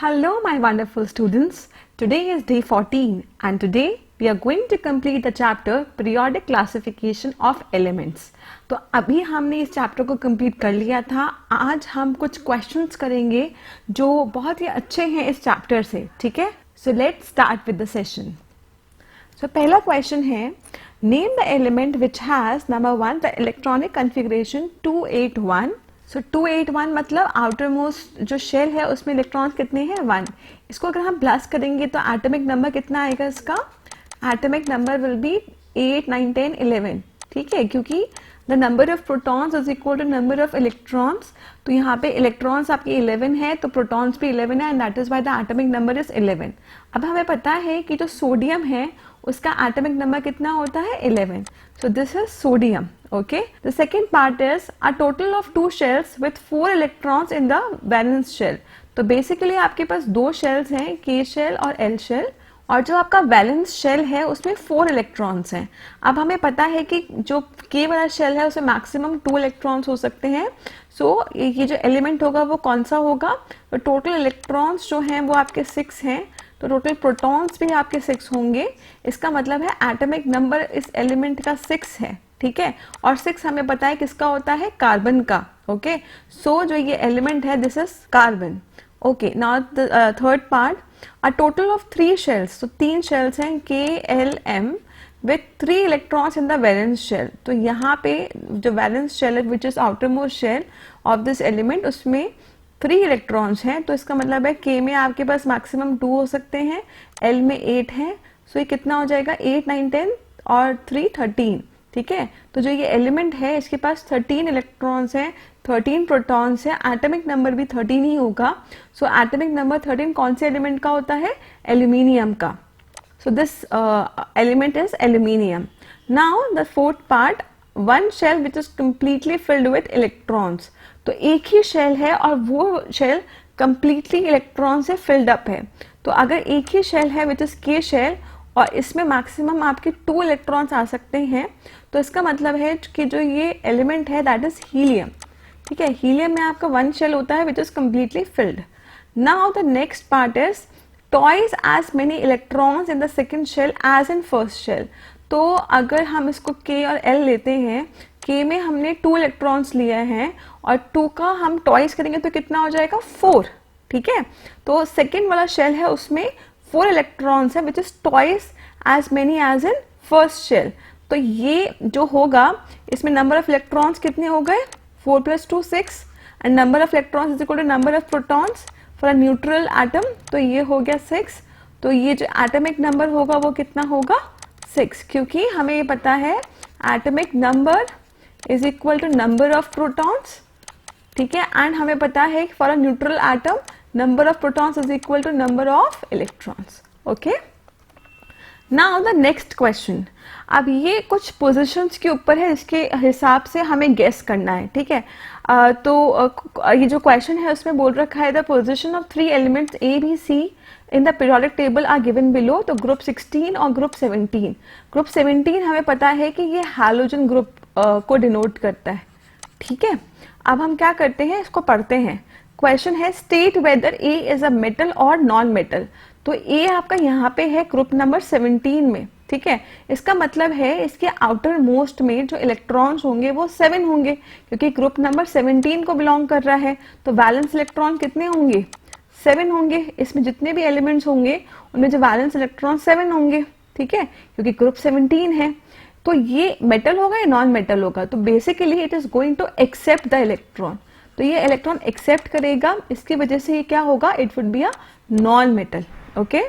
Hello, my wonderful students. Today is day 14 and today we are going to complete the chapter Periodic Classification of Elements. तो अभी हमने इस chapter को complete कर लिया था. आज हम कुछ क्वेश्चंस करेंगे जो बहुत ही अच्छे हैं इस चैप्टर से. ठीक है, so let's start with the session. So पहला क्वेश्चन है, name the element which has number 1 the electronic configuration 281. So 281 मतलब आउटर मोस्ट जो शेल है उसमें इलेक्ट्रॉन्स कितने हैं 1. इसको अगर हम प्लस करेंगे तो एटॉमिक नंबर कितना आएगा इसका. Atomic number will be 8, 9, 10, 11. ठीक है, क्योंकि the number of protons is equal to number of electrons. तो यहाँ पे इलेक्ट्रॉन्स आपके 11 है तो प्रोटॉन्स भी 11 है and that is why the atomic number is 11. अब हमें पता है कि जो सोडियम है उसका एटॉमिक नंबर कितना होता है 11. So this is sodium. Okay. The second part is a total of 2 shells with 4 electrons in the valence shell. तो बेसिकली आपके पास 2 शेल्स हैं, K शेल और L शेल, और जो आपका वैलेंस शेल है उसमें 4 इलेक्ट्रॉन्स हैं. अब हमें पता है कि जो K वाला शेल है उसमें मैक्सिमम 2 इलेक्ट्रॉन्स हो सकते हैं. सो ये जो एलिमेंट होगा वो कौन सा होगा. तो टोटल इलेक्ट्रॉन्स जो हैं वो आपके 6 हैं, तो टोटल प्रोटॉन्स भी आपके 6 होंगे. इसका मतलब है एटॉमिक नंबर इस एलिमेंट का 6 है. ठीक है, और 6 हमें पता है किसका होता है, कार्बन का. ओके, सो जो ये एलिमेंट है this is carbon. Okay, now the third part, a total of 3 shells. तो 3 शेल्स हैं KLM with 3 electrons in the valence shell. तो यहाँ पे जो वैलेंस शेल है which is outermost shell of this element उसमें 3 electrons हैं. तो इसका मतलब है K में आपके पास मैक्सिमम 2 हो सकते हैं, L में 8 है. सो ये कितना हो जाएगा 8, 9, 10 और 3, 13. ठीक है, तो जो ये एलिमेंट है इसके पास 13 इलेक्ट्रॉन्स हैं, 13 प्रोटॉन्स हैं, एटॉमिक नंबर भी 13 ही होगा. सो एटॉमिक नंबर 13 कौन से एलिमेंट का होता है, एल्यूमिनियम का. So this element is aluminium. Now the fourth part, one shell which is completely filled with electrons. तो एक ही शेल है और वो शेल कंप्लीटली इलेक्ट्रॉन से फिल्ड अप है. तो अगर एक ही शेल है विच इज K शेल और इसमें मैक्सिमम आपके 2 इलेक्ट्रॉन्स आ सकते हैं, तो इसका मतलब है कि जो ये एलिमेंट है दैट इज हीलियम. ठीक है, हीलियम में आपका 1 शेल होता है which is completely filled. Now the next part is twice as many electrons in the second shell as in first shell. तो अगर हम इसको K और L लेते हैं, K में हमने 2 इलेक्ट्रॉन्स लिए हैं और 2 का हम ट्वाइस करेंगे तो कितना हो जाएगा 4. ठीक है, तो सेकेंड वाला शेल है उसमें 4 इलेक्ट्रॉन्स है which is twice as many as in first shell. तो ये जो होगा इसमें नंबर ऑफ इलेक्ट्रॉन्स कितने हो गए 4 + 2 6 and number of electrons is equal to number of protons for a neutral atom. तो ये हो गया 6. तो ये जो एटॉमिक नंबर होगा वो कितना होगा 6, क्योंकि हमें ये पता है atomic number is equal to number of protons. ठीक है, एंड हमें पता है for a neutral atom number of protons is equal to number of electrons. Okay, now the next question. अब ये कुछ पोजीशंस के ऊपर है, इसके हिसाब से हमें गेस करना है. ठीक है, ये जो क्वेश्चन है उसमें बोल रखा है the position of 3 elements A, B, C in the periodic table are given below. तो ग्रुप 16 और ग्रुप 17. ग्रुप 17 हमें पता है कि ये हैलोजन ग्रुप को डिनोट करता है. ठीक है, अब हम क्या करते हैं, इसको पढ़ते हैं. क्वेश्चन है state whether A is a metal और नॉन मेटल. तो A आपका यहाँ पे है ग्रुप नंबर 17 में. ठीक है, इसका मतलब है इसके आउटर मोस्ट में जो इलेक्ट्रॉन्स होंगे वो 7 होंगे, क्योंकि ग्रुप नंबर 17 को बिलोंग कर रहा है. तो वैलेंस इलेक्ट्रॉन कितने होंगे 7 होंगे. इसमें जितने भी एलिमेंट्स होंगे उनमें जो वैलेंस इलेक्ट्रॉन 7 होंगे. ठीक है, क्योंकि ग्रुप 17 है. तो ये मेटल होगा या नॉन मेटल होगा. तो basically it is going to accept the electron. तो ये इलेक्ट्रॉन एक्सेप्ट करेगा, इसकी वजह से ये क्या होगा, it would be a non metal. Okay,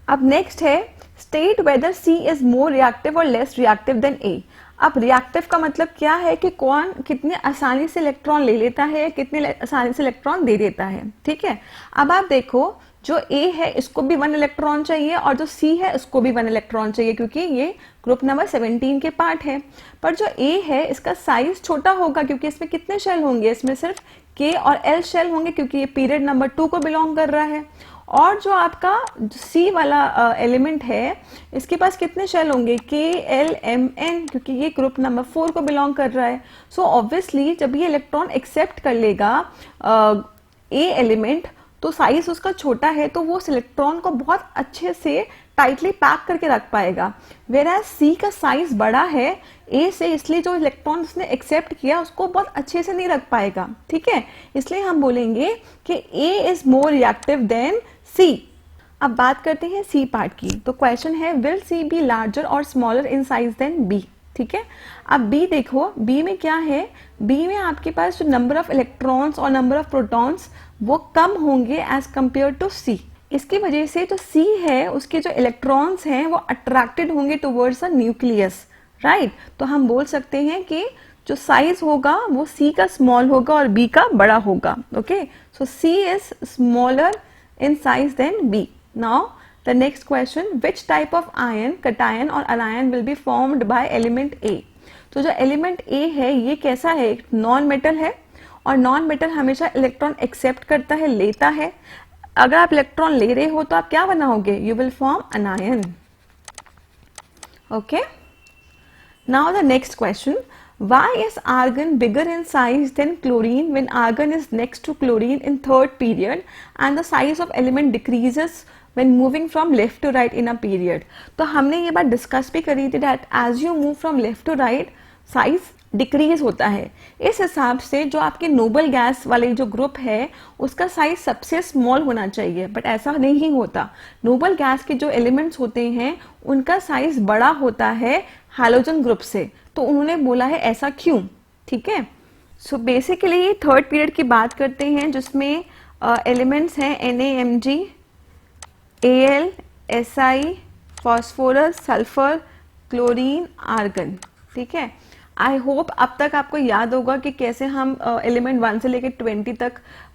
अब नेक्स्ट है state whether C is more reactive और लेस रिएक्टिव देन A. अब रिएक्टिव का मतलब क्या है कि कौन कितने आसानी से इलेक्ट्रॉन ले लेता है, कितने आसानी से इलेक्ट्रॉन दे देता है. ठीक है, अब आप देखो जो A है इसको भी 1 इलेक्ट्रॉन चाहिए और जो C है उसको भी 1 इलेक्ट्रॉन चाहिए, क्योंकि ये ग्रुप नंबर 17 के पार्ट है. पर जो A है इसका साइज छोटा होगा, क्योंकि इसमें कितने शेल होंगे, इसमें सिर्फ K और L शेल होंगे, क्योंकि ये पीरियड नंबर 2 को बिलोंग कर रहा है. और जो आपका C वाला एलिमेंट है इसके पास कितने शेल होंगे K, L, M, N, क्योंकि ये ग्रुप नंबर 4 को बिलोंग कर रहा है. सो ऑब्वियसली जब ये इलेक्ट्रॉन एक्सेप्ट कर लेगा A एलिमेंट तो साइज उसका छोटा है तो वो इलेक्ट्रॉन को बहुत अच्छे से टाइटली पैक करके रख पाएगा। वेयर एज सी का साइज बड़ा है ए से, इसलिए जो इलेक्ट्रॉन उसने एक्सेप्ट किया उसको बहुत अच्छे से नहीं रख पाएगा। ठीक है, इसलिए हम बोलेंगे कि ए इज मोर रिएक्टिव देन सी। अब बात करते हैं सी पार्ट की। तो क्वेश्चन है विल सी बी लार्जर और smaller in size than B. ठीक है, अब बी देखो, बी में क्या है, बी में आपके पास जो नंबर ऑफ इलेक्ट्रॉन्स और नंबर ऑफ प्रोटॉन्स वो कम होंगे एज कंपेयर टू सी। इसकी वजह से जो सी है उसके जो इलेक्ट्रॉन्स हैं वो अट्रैक्टेड होंगे टुवर्ड्स अ न्यूक्लियस, राइट। तो हम बोल सकते हैं कि जो साइज होगा वो सी का स्मॉल होगा और बी का बड़ा होगा। Okay, so C is smaller in size than B. Now the next question, which type of ion, cation or anion will be formed by element A? तो जो element A है ये कैसा है, नॉन मेटल है और नॉन मेटल हमेशा electron accept करता है, लेता है। अगर आप इलेक्ट्रॉन ले रहे हो तो आप क्या बनाओगे, you will form अनायन। Okay, now the next question, why is argon bigger in size than chlorine when argon is next to chlorine in third period and the size of element decreases when moving from left to right in a period? तो हमने ये बात discuss भी करी थी that as you move from left to right size decrease होता है। इस हिसाब से जो आपके नोबल गैस वाले जो ग्रुप है उसका साइज सबसे स्मॉल होना चाहिए, बट ऐसा नहीं होता। नोबल गैस के जो एलिमेंट्स होते हैं उनका साइज बड़ा होता है हैलोजन ग्रुप से। तो उन्होंने बोला है ऐसा क्यों। ठीक है, सो बेसिकली थर्ड पीरियड की बात करते हैं जिसमें एलिमेंट्स हैं NaMg, Al, Si, phosphorus, sulphur, chlorine, argon. ठीक है, आई होप अब तक आपको याद होगा कि कैसे हम एलिमेंट 1 से लेकर 20 तक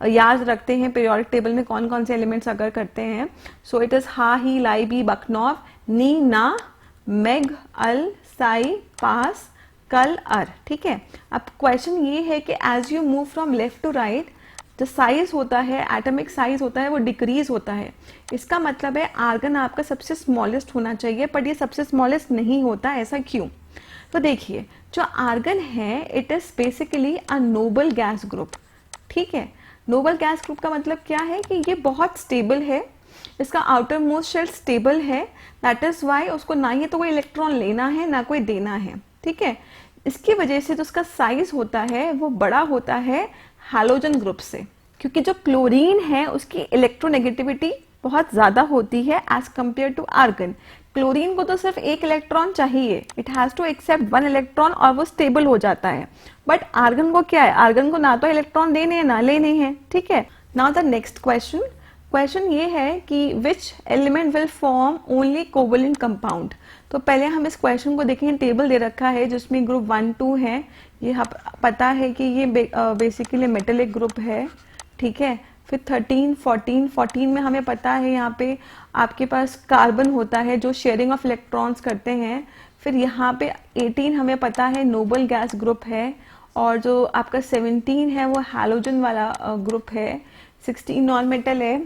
याद रखते हैं पीरियोडिक टेबल में कौन कौन से एलिमेंट्स अगर करते हैं। सो इट इज हा, ही, लाई, बी, बकनॉफ, नी, ना, मेग, अल, साई, पास, कल, अर। ठीक है, अब क्वेश्चन ये है कि as you move from left to right जो साइज होता है, एटॉमिक साइज होता है वो डिक्रीज होता है। इसका मतलब है आर्गन आपका सबसे स्मॉलेस्ट होना चाहिए, बट ये सबसे स्मॉलेस्ट नहीं होता। ऐसा क्यों? तो देखिए, जो आर्गन है it is basically a Nobel gas group. ठीक है, नोबल गैस ग्रुप का मतलब क्या है कि ये बहुत स्टेबल है, इसका आउटर मोस्ट शेल स्टेबल है, दैट इज वाई उसको ना ही तो कोई इलेक्ट्रॉन लेना है ना कोई देना है। ठीक है, इसकी वजह से जो उसका साइज होता है वो बड़ा होता है हैलोजन ग्रुप से, क्योंकि जो क्लोरीन है उसकी इलेक्ट्रोनेगेटिविटी बहुत ज्यादा होती है as compare to argon. Chlorine को तो सिर्फ एक इलेक्ट्रॉन चाहिए, it has to accept 1 electron और वो स्टेबल हो जाता है। बट आर्गन को क्या है, आर्गन को ना तो इलेक्ट्रॉन देने हैं ना लेने हैं। ठीक है, now the next question, question ये है कि which element will form only covalent compound. तो पहले हम इस क्वेश्चन को देखें, टेबल दे रखा है जिसमें ग्रुप 1, 2 है। ये पता है कि ये बेसिकली मेटेलिक ग्रुप है। ठीक है, फिर 13, 14 में हमें पता है यहाँ पे आपके पास कार्बन होता है जो शेयरिंग ऑफ इलेक्ट्रॉन्स करते हैं। फिर यहाँ पे 18 हमें पता है नोबल गैस ग्रुप है, और जो आपका 17 है वो हैलोजन वाला ग्रुप है, 16 नॉन मेटल है।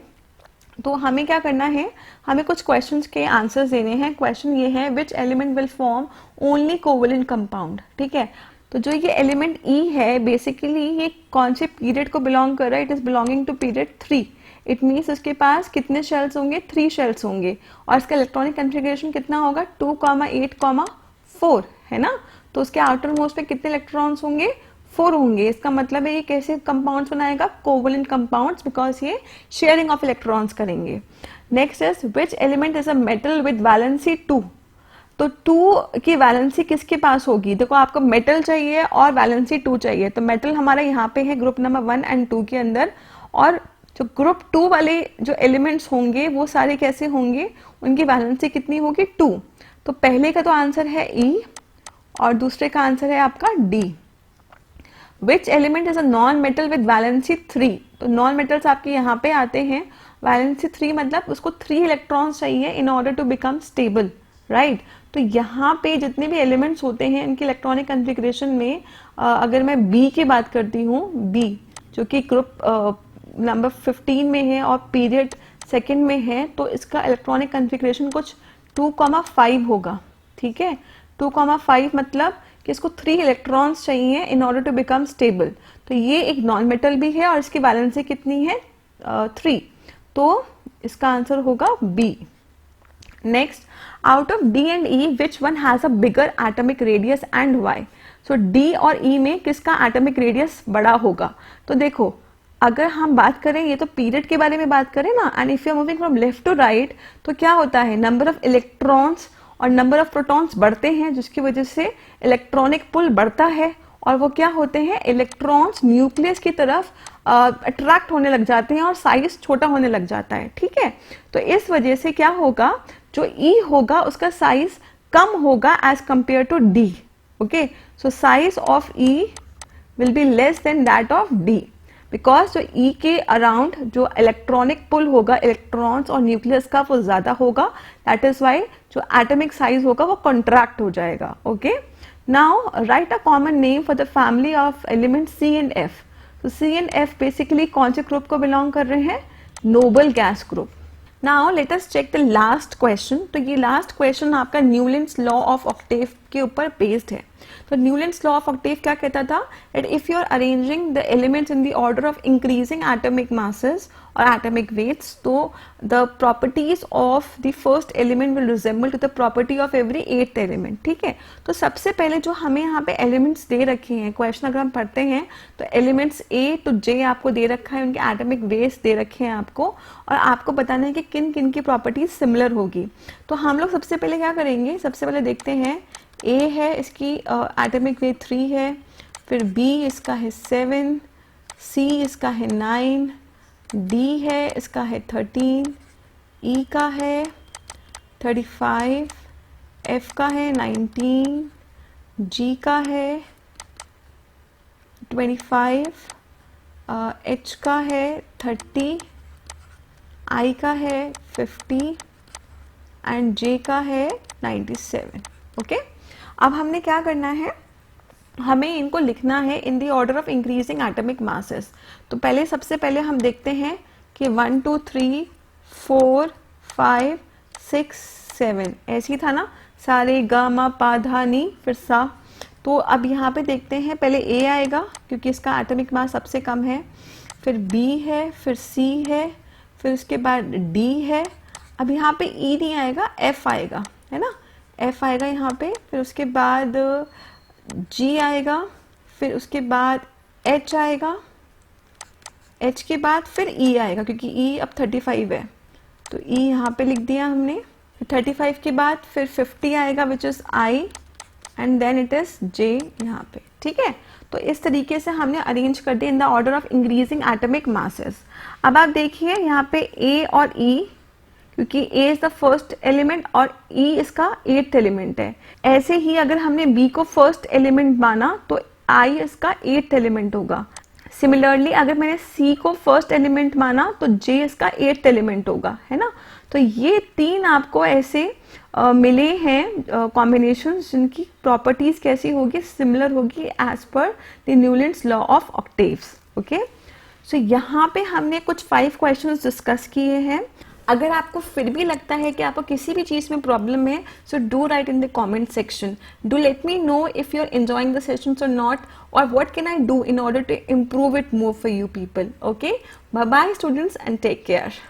तो हमें क्या करना है, हमें कुछ क्वेश्चंस के आंसर्स देने हैं। क्वेश्चन ये है which element will form only covalent compound. ठीक है, तो जो ये एलिमेंट ई है बेसिकली ये कौन से पीरियड को बिलोंग कर रहा है, it is belonging to period 3। It means उसके पास कितने शेल्स होंगे, 3 शेल्स होंगे, और इसका इलेक्ट्रॉनिक कॉन्फ़िगरेशन कितना होगा, 2,8,4 है ना। तो उसके आउटर मोस्ट पे कितने इलेक्ट्रॉन्स होंगे, 4 होंगे। इसका मतलब है ये कैसे कंपाउंड्स बनाएगा, कोवलेंट कंपाउंड्स, बिकॉज ये शेयरिंग ऑफ इलेक्ट्रॉन्स करेंगे। Next is which element is a metal with valency 2। तो 2 की वैलेंसी किसके पास होगी, देखो आपको मेटल चाहिए और वैलेंसी 2 चाहिए, तो मेटल हमारा यहाँ पे है ग्रुप नंबर 1 और 2 के अंदर, और जो ग्रुप 2 वाले जो एलिमेंट्स होंगे वो सारे कैसे होंगे, उनकी वैलेंसी कितनी होगी, 2। तो पहले का तो आंसर है E और दूसरे का आंसर है आपका D। Which element is a non metal with valency 3। तो नॉन मेटल्स आपके यहाँ पे आते हैं, वैलेंसी 3 मतलब उसको 3 इलेक्ट्रॉन्स चाहिए in order to become stable, right. तो यहाँ पे जितने भी एलिमेंट्स होते हैं इनके इलेक्ट्रॉनिक कॉन्फ़िगरेशन में अगर मैं B की बात करती हूँ, B जो कि ग्रुप नंबर 15 में है और पीरियड 2 में है, तो इसका इलेक्ट्रॉनिक कॉन्फ़िगरेशन कुछ 2,5 होगा। ठीक है, 2,5 मतलब कि इसको 3 इलेक्ट्रॉन्स चाहिए in order to become stable. तो ये एक नॉन मेटल भी है और इसकी वैलेंसी कितनी है, 3। तो इसका आंसर होगा B. Next, out of D and E which one has a bigger atomic radius and why. So D और ई में किसका एटॉमिक रेडियस बड़ा होगा? तो देखो, अगर हम बात करें, ये तो पीरियड के बारे में बात करें ना, and if you are moving from left to right, तो क्या होता है, नंबर ऑफ इलेक्ट्रॉन्स और नंबर ऑफ प्रोटॉन्स बढ़ते हैं, जिसकी वजह से इलेक्ट्रॉनिक पुल बढ़ता है, और वो क्या होते हैं, इलेक्ट्रॉन्स न्यूक्लियस की तरफ अट्रैक्ट होने लग जाते हैं और साइज छोटा होने लग जाता है, ठीक है। तो इस वजह से क्या होगा, जो ई होगा उसका साइज कम होगा as compare to D. Okay, so size of E will be less than that of D, because जो ई के अराउंड जो इलेक्ट्रॉनिक पुल होगा इलेक्ट्रॉन्स और न्यूक्लियस का, वो ज्यादा होगा। दैट इज वाई जो एटॉमिक साइज होगा वो कॉन्ट्रैक्ट हो जाएगा। Okay, now write a common name for the family of element C and F. तो सी एंड एफ बेसिकली कौन से ग्रुप को बिलोंग कर रहे हैं? Noble gas group. Now let us check the last question. तो ये लास्ट क्वेश्चन आपका न्यूलैंड्स लॉ ऑफ ऑक्टेव के ऊपर बेस्ड है। तो न्यूलैंड्स लॉ ऑफ ऑक्टेव क्या कहता था? That if you are arranging the elements in the order of increasing atomic masses और एटॉमिक वेट्स, तो the properties of the first element will resemble to the property of every eighth element. ठीक है, तो सबसे पहले जो हमें यहाँ पे एलिमेंट्स दे रखे हैं, क्वेश्चन अगर हम पढ़ते हैं तो एलिमेंट्स ए टू जे आपको दे रखा है, उनके एटॉमिक वेट्स दे रखे हैं आपको, और आपको बताना है कि किन किन की प्रॉपर्टीज सिमिलर होगी। तो हम लोग सबसे पहले क्या करेंगे, सबसे पहले देखते हैं ए है, इसकी एटॉमिक वेट 3 है, फिर बी इसका है 7, सी इसका है 9, डी है इसका है 13, ई का है 35, एफ का है 19, जी का है 25, एच का है 30, आई का है 50 एंड जे का है 97। ओके, अब हमने क्या करना है, हमें इनको लिखना है इन the order of increasing atomic masses. तो पहले सबसे पहले हम देखते हैं कि 1 2 3 4 5 6 7 ऐसे ही था ना, सारे गा मा पा धा नी फिर सा। तो अब यहाँ पे देखते हैं, पहले ए आएगा क्योंकि इसका एटॉमिक मास सबसे कम है, फिर बी है, फिर सी है, फिर उसके बाद डी है। अब यहाँ पे ई नहीं आएगा, एफ आएगा, है ना, एफ आएगा यहाँ पे, फिर उसके बाद जी आएगा, फिर उसके बाद एच आएगा, एच के बाद फिर ई आएगा क्योंकि ई अब 35 है, तो ई यहाँ पे लिख दिया हमने। 35 के बाद फिर 50 आएगा which is I, and then it is J यहाँ पे। ठीक है, तो इस तरीके से हमने अरेंज कर दिया इन the order of increasing atomic masses. अब आप देखिए यहाँ पे ए और ई, क्योंकि ए इज द फर्स्ट एलिमेंट और ई इसका 8th एलिमेंट है। ऐसे ही अगर हमने बी को फर्स्ट एलिमेंट माना तो आई इसका 8th एलिमेंट होगा। सिमिलरली अगर मैंने सी को फर्स्ट एलिमेंट माना तो जे इसका 8th एलिमेंट होगा, है ना। तो ये 3 आपको ऐसे मिले हैं कॉम्बिनेशंस जिनकी प्रॉपर्टीज कैसी होगी, सिमिलर होगी एज पर the Newlands law of octaves. Okay, so यहाँ पे हमने कुछ 5 क्वेश्चंस डिस्कस किए हैं। अगर आपको फिर भी लगता है कि आपको किसी भी चीज में प्रॉब्लम है, so do write in the comment section. Do let me know if you are enjoying the sessions और नॉट, और what can I do in order to improve it more for you people. Okay, bye bye students and take care.